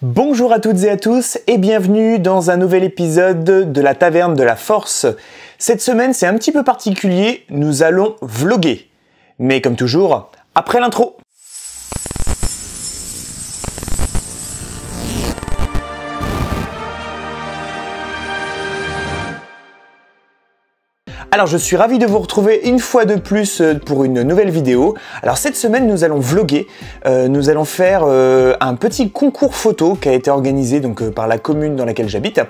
Bonjour à toutes et à tous et bienvenue dans un nouvel épisode de la Taverne de la Force. Cette semaine c'est un petit peu particulier, nous allons vlogger. Mais comme toujours, après l'intro. Alors je suis ravi de vous retrouver une fois de plus pour une nouvelle vidéo. Alors cette semaine nous allons vlogger, nous allons faire un petit concours photo qui a été organisé donc par la commune dans laquelle j'habite.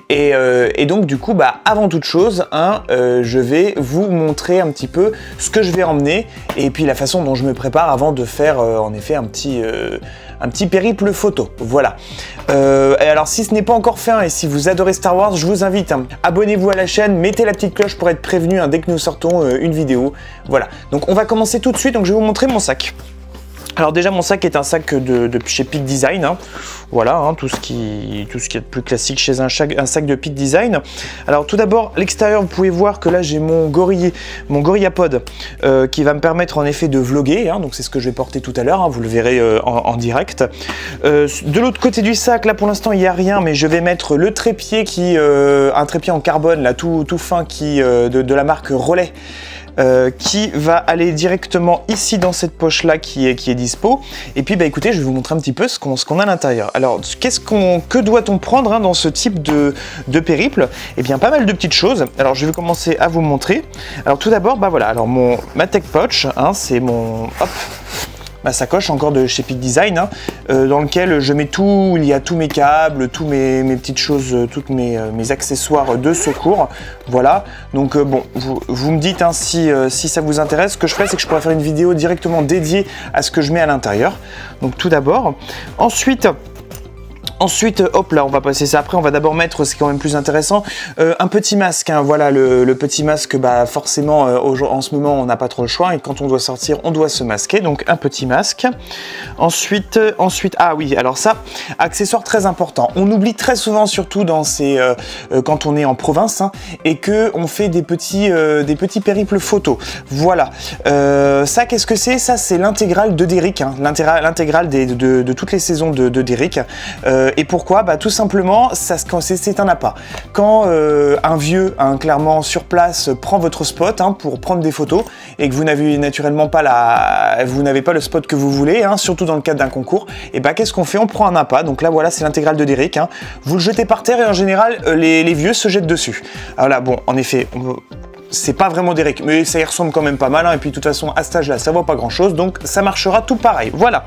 Et donc du coup avant toute chose, je vais vous montrer un petit peu ce que je vais emmener et puis la façon dont je me prépare avant de faire en effet un petit périple photo. Voilà. Et alors si ce n'est pas encore fait et si vous adorez Star Wars, je vous invite, abonnez-vous à la chaîne, mettez la petite cloche pour être prévenu dès que nous sortons une vidéo. Voilà, donc on va commencer tout de suite, donc je vais vous montrer mon sac. Alors déjà mon sac est un sac de chez Peak Design, voilà, tout ce qui est de plus classique chez un sac de Peak Design. Alors tout d'abord l'extérieur, vous pouvez voir que là j'ai mon GorillaPod qui va me permettre en effet de vlogger, donc c'est ce que je vais porter tout à l'heure, vous le verrez en direct. De l'autre côté du sac, là pour l'instant il n'y a rien, mais je vais mettre le trépied un trépied en carbone là tout fin de la marque Relais. Qui va aller directement ici dans cette poche là qui est dispo. Et puis écoutez, je vais vous montrer un petit peu ce qu'on a à l'intérieur. Alors que doit-on prendre dans ce type de périple? Eh bien pas mal de petites choses. Alors je vais commencer à vous montrer. Alors tout d'abord voilà, alors ma Tech Pouch, c'est ma sacoche encore de chez Peak Design, dans lequel je mets tout, il y a tous mes câbles, tous mes petites choses, tous mes accessoires de secours, voilà. Donc bon, vous me dites si ça vous intéresse. Ce que je ferai, c'est que je pourrais faire une vidéo directement dédiée à ce que je mets à l'intérieur. Donc tout d'abord, Ensuite, hop là, on va passer ça après. On va d'abord mettre, ce qui est quand même plus intéressant, un petit masque. Voilà, le petit masque, forcément, en ce moment, on n'a pas trop le choix. Et quand on doit sortir, on doit se masquer. Donc, un petit masque. Ensuite, ah oui, alors ça, accessoire très important. On oublie très souvent, surtout quand on est en province, et que on fait des petits périples photos. Voilà. Ça, qu'est-ce que c'est? Ça, c'est l'intégrale de Derrick, l'intégrale de toutes les saisons de Derrick. Et pourquoi? Tout simplement, c'est un appât. Quand un vieux, clairement sur place, prend votre spot pour prendre des photos et que vous n'avez naturellement pas le spot que vous voulez, surtout dans le cadre d'un concours, et qu'est-ce qu'on fait? On prend un appât. Donc là, voilà, c'est l'intégrale de Derrick. Vous le jetez par terre et en général, les vieux se jettent dessus. Alors là, bon, en effet, c'est pas vraiment Derrick, mais ça y ressemble quand même pas mal. Et puis de toute façon, à cet âge-là, ça vaut pas grand-chose, donc ça marchera tout pareil. Voilà.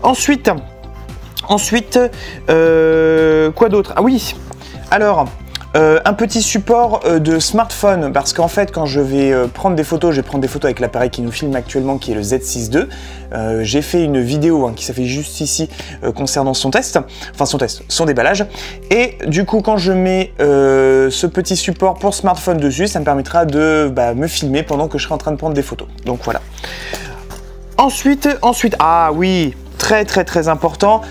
Ensuite, quoi d'autre? Ah oui, alors, un petit support de smartphone, parce qu'en fait, quand je vais prendre des photos, je vais prendre des photos avec l'appareil qui nous filme actuellement, qui est le Z6 II. J'ai fait une vidéo qui s'affiche juste ici concernant son déballage. Et du coup, quand je mets ce petit support pour smartphone dessus, ça me permettra de me filmer pendant que je serai en train de prendre des photos. Donc voilà. Ensuite, ah oui, très important.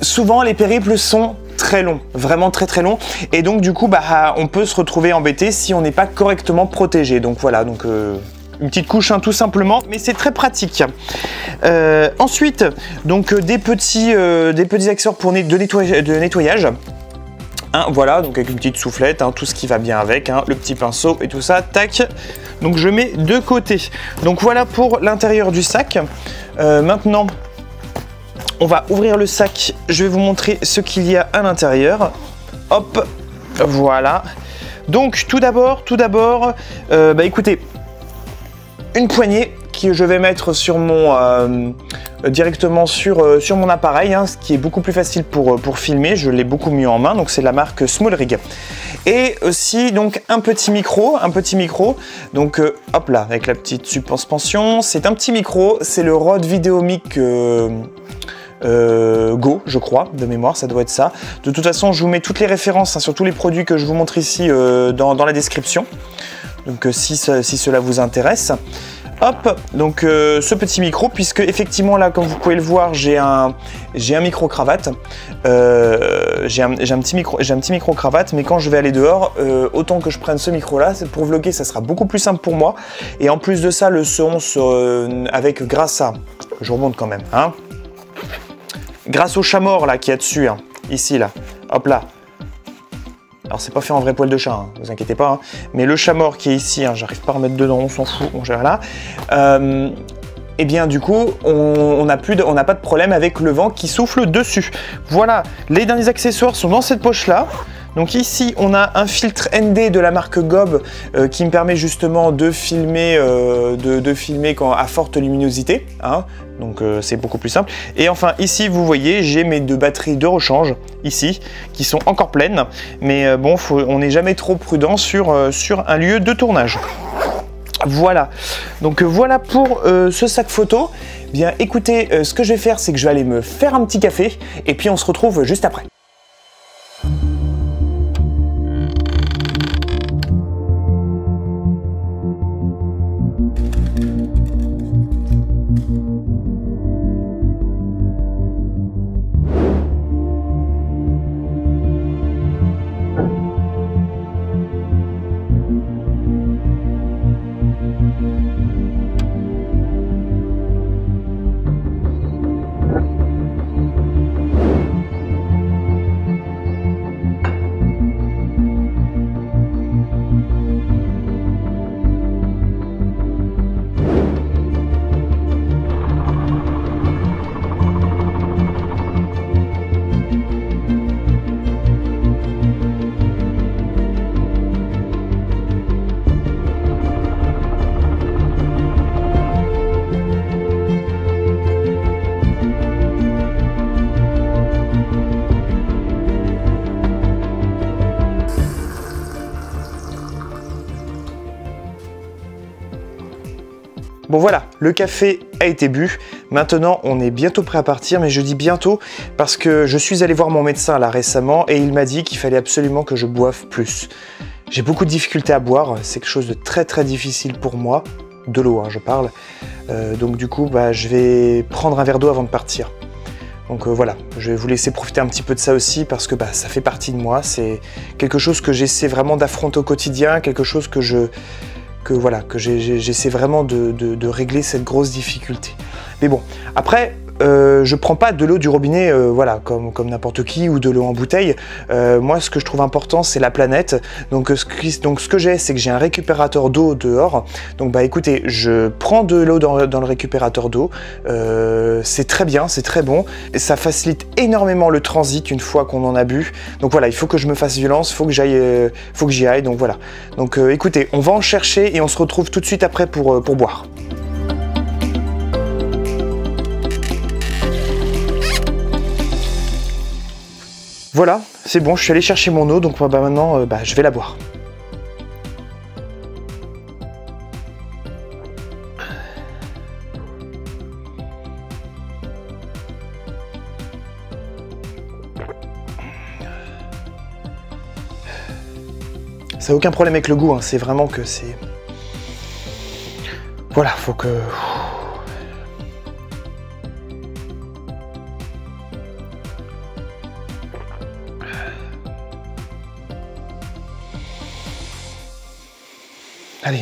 Souvent, les périples sont très longs, vraiment très longs, et donc du coup, on peut se retrouver embêté si on n'est pas correctement protégé. Donc voilà, une petite couche tout simplement, mais c'est très pratique. Ensuite, donc des petits accessoires de nettoyage. Voilà, donc avec une petite soufflette, tout ce qui va bien avec, le petit pinceau et tout ça, tac. Donc je mets de côté. Donc voilà pour l'intérieur du sac. Maintenant, on va ouvrir le sac, je vais vous montrer ce qu'il y a à l'intérieur. Hop, voilà. Donc tout d'abord, écoutez, une poignée que je vais mettre sur directement sur mon appareil, ce qui est beaucoup plus facile pour filmer. Je l'ai beaucoup mieux en main, donc c'est la marque SmallRig. Et aussi donc un petit micro, donc hop là, avec la petite suspension. C'est un petit micro, c'est le Rode VideoMic Go, je crois, de mémoire, ça doit être ça. De toute façon, je vous mets toutes les références sur tous les produits que je vous montre ici dans la description. Donc si cela vous intéresse. Hop, donc ce petit micro, puisque effectivement là, comme vous pouvez le voir, j'ai un micro cravate, j'ai un petit micro cravate, mais quand je vais aller dehors, autant que je prenne ce micro là, pour vlogger, ça sera beaucoup plus simple pour moi. Et en plus de ça, le son grâce à, je remonte quand même, grâce au chat mort là qu'il y a dessus, hein, ici là, hop là. Alors c'est pas fait en vrai poil de chat, hein, vous inquiétez pas, hein, mais le chat mort qui est ici, hein, j'arrive pas à remettre dedans, on s'en fout, on gère là. Et bien du coup, on n'a pas de problème avec le vent qui souffle dessus. Voilà, les derniers accessoires sont dans cette poche là. Donc ici, on a un filtre ND de la marque Gob qui me permet justement de filmer, à forte luminosité. Hein. Donc c'est beaucoup plus simple. Et enfin ici, vous voyez, j'ai mes 2 batteries de rechange ici qui sont encore pleines. Mais bon, on n'est jamais trop prudent sur un lieu de tournage. Voilà, donc voilà pour ce sac photo. Bien écoutez, ce que je vais faire, c'est que je vais aller me faire un petit café et puis on se retrouve juste après. Bon voilà, le café a été bu. Maintenant, on est bientôt prêt à partir, mais je dis bientôt parce que je suis allé voir mon médecin là récemment et il m'a dit qu'il fallait absolument que je boive plus. J'ai beaucoup de difficultés à boire, c'est quelque chose de très difficile pour moi, de l'eau hein, je parle. Donc du coup, je vais prendre un verre d'eau avant de partir. Donc voilà, je vais vous laisser profiter un petit peu de ça aussi parce que ça fait partie de moi, c'est quelque chose que j'essaie vraiment d'affronter au quotidien, quelque chose que j'essaie vraiment de régler cette grosse difficulté. Mais bon, après, je prends pas de l'eau du robinet voilà, comme n'importe qui ou de l'eau en bouteille. Moi, ce que je trouve important, c'est la planète. Donc ce que j'ai, c'est que j'ai un récupérateur d'eau dehors. Donc écoutez, je prends de l'eau dans le récupérateur d'eau. C'est très bien, c'est très bon. Et ça facilite énormément le transit une fois qu'on en a bu. Donc voilà, il faut que je me fasse violence, faut que j'y aille. Donc voilà. Donc écoutez, on va en chercher et on se retrouve tout de suite après pour boire. Voilà, c'est bon, je suis allé chercher mon eau, donc maintenant, je vais la boire. Ça n'a aucun problème avec le goût, hein, c'est vraiment que c'est... Voilà, faut que... Allez,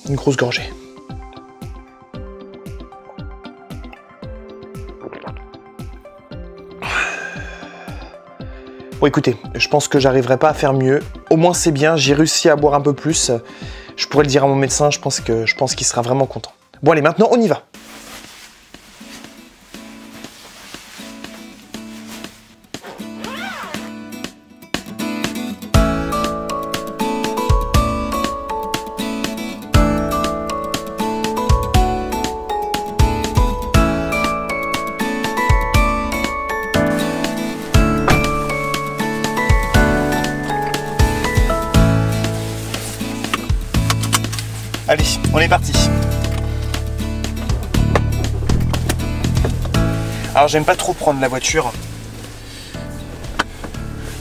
une grosse gorgée. Bon écoutez, je pense que j'arriverai pas à faire mieux. Au moins c'est bien, j'ai réussi à boire un peu plus. Je pourrais le dire à mon médecin, je pense qu'il sera vraiment content. Bon allez, maintenant on y va. Allez, on est parti. Alors j'aime pas trop prendre la voiture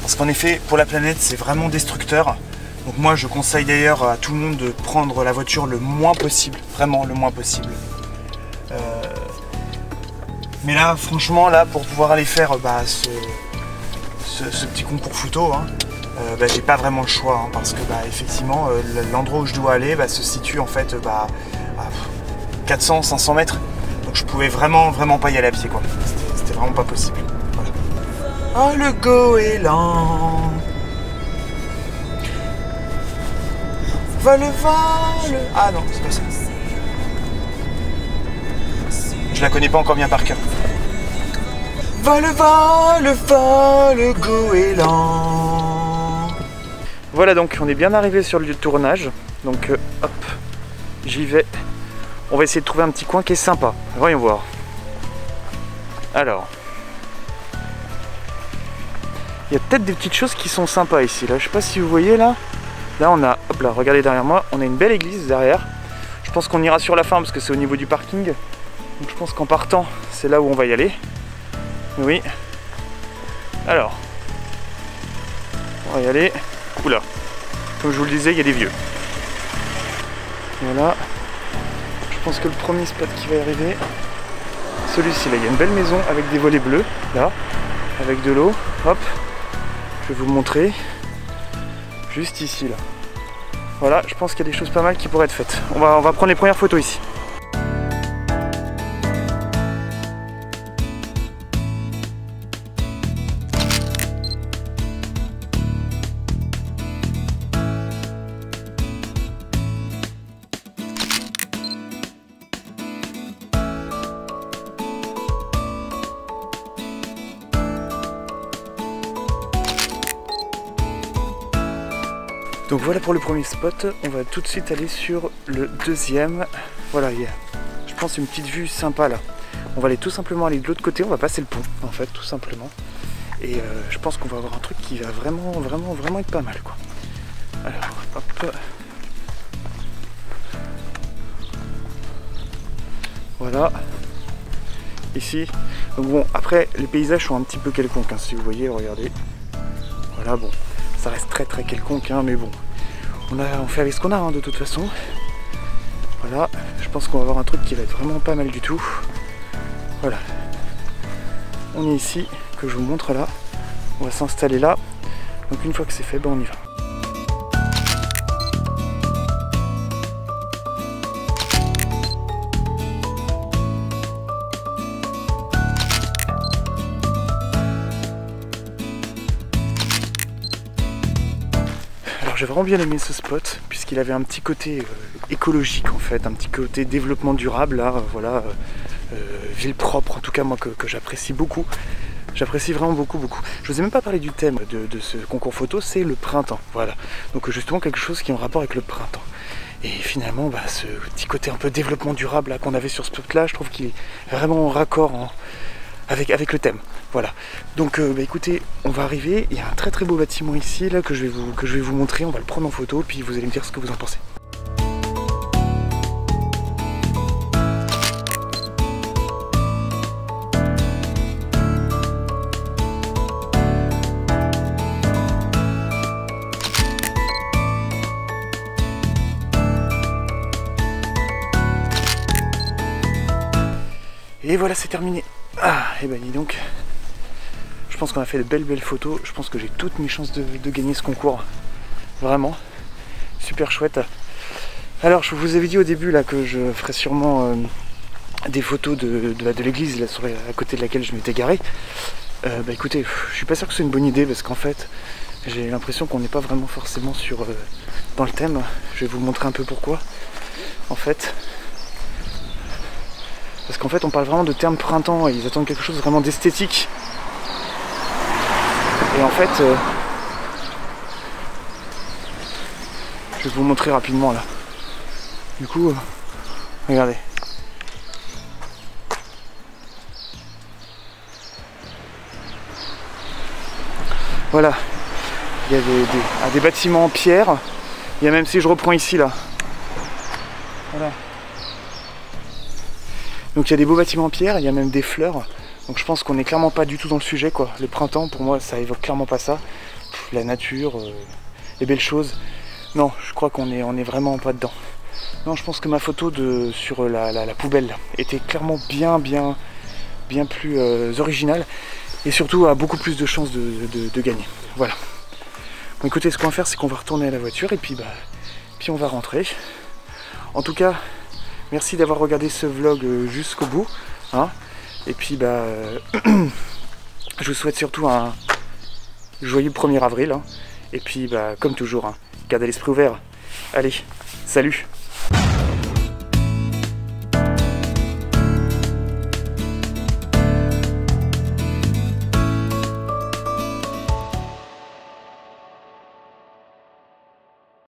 parce qu'en effet pour la planète c'est vraiment destructeur. Donc moi je conseille d'ailleurs à tout le monde de prendre la voiture le moins possible, vraiment le moins possible. Mais là franchement là pour pouvoir aller faire ce petit concours photo, hein, j'ai pas vraiment le choix hein, parce que effectivement l'endroit où je dois aller se situe en fait à 400-500 mètres, donc je pouvais vraiment pas y aller à pied quoi, c'était vraiment pas possible. Oh, le goéland. Vole. Ah non, c'est pas ça. Je la connais pas encore bien par cœur. Vole, goéland. Voilà, donc on est bien arrivé sur le lieu de tournage. Donc hop, j'y vais. On va essayer de trouver un petit coin qui est sympa. Voyons voir. Alors, il y a peut-être des petites choses qui sont sympas ici. Là, je sais pas si vous voyez là. Là, on a, hop là, regardez derrière moi, on a une belle église derrière. Je pense qu'on ira sur la fin parce que c'est au niveau du parking. Donc je pense qu'en partant, c'est là où on va y aller. Oui. Alors, on va y aller. Oula. Comme je vous le disais, il y a des vieux. Voilà. Je pense que le premier spot qui va y arriver, celui-ci là. Il y a une belle maison avec des volets bleus, là, avec de l'eau. Hop. Je vais vous montrer. Juste ici, là. Voilà, je pense qu'il y a des choses pas mal qui pourraient être faites. On va prendre les premières photos ici. Donc voilà pour le premier spot, on va tout de suite aller sur le deuxième. Voilà, il y a, je pense, une petite vue sympa là. On va aller tout simplement aller de l'autre côté, on va passer le pont en fait, tout simplement. Et je pense qu'on va avoir un truc qui va vraiment être pas mal quoi. Alors, hop. Voilà. Ici. Donc bon, après, les paysages sont un petit peu quelconques, hein, si vous voyez, regardez. Voilà, bon. Ça reste très quelconque, hein, mais bon, on fait avec ce qu'on a, hein, de toute façon. Voilà, je pense qu'on va avoir un truc qui va être vraiment pas mal du tout. Voilà, on est ici, que je vous montre là. On va s'installer là. Donc une fois que c'est fait, ben on y va. J'ai vraiment bien aimé ce spot puisqu'il avait un petit côté écologique en fait, un petit côté développement durable là, voilà, ville propre en tout cas moi que j'apprécie beaucoup. J'apprécie vraiment beaucoup. Je vous ai même pas parlé du thème de ce concours photo, c'est le printemps, voilà. Donc justement quelque chose qui est en rapport avec le printemps. Et finalement bah, ce petit côté un peu développement durable qu'on avait sur ce spot là, je trouve qu'il est vraiment en raccord avec le thème. Voilà, donc bah, écoutez, on va arriver, il y a un très beau bâtiment ici là que je vais vous montrer, on va le prendre en photo, puis vous allez me dire ce que vous en pensez. Et voilà, c'est terminé. Ah, et ben dis donc. Je pense qu'on a fait de belles photos. Je pense que j'ai toutes mes chances de gagner ce concours. Vraiment. Super chouette. Alors, je vous avais dit au début là que je ferais sûrement des photos de l'église là à côté de laquelle je m'étais garé. Bah écoutez, je suis pas sûr que c'est une bonne idée parce qu'en fait, j'ai l'impression qu'on n'est pas vraiment forcément dans le thème. Je vais vous montrer un peu pourquoi. En fait. Parce qu'en fait on parle vraiment de terme printemps et ils attendent quelque chose vraiment d'esthétique. Et en fait, je vais vous montrer rapidement là. Du coup, regardez. Voilà, il y a des bâtiments en pierre. Il y a même si je reprends ici là. Voilà. Donc il y a des beaux bâtiments en pierre, il y a même des fleurs. Donc je pense qu'on n'est clairement pas du tout dans le sujet quoi. Le printemps pour moi ça évoque clairement pas ça. La nature, les belles choses. Non, je crois qu'on est vraiment pas dedans. Non, je pense que ma photo sur la poubelle était clairement bien plus originale. Et surtout a beaucoup plus de chances de gagner. Voilà. Bon écoutez, ce qu'on va faire c'est qu'on va retourner à la voiture et puis on va rentrer. En tout cas, merci d'avoir regardé ce vlog jusqu'au bout. Hein. Et puis Je vous souhaite surtout un joyeux 1er avril. Hein. Et puis, bah, comme toujours, hein, gardez l'esprit ouvert. Allez, salut!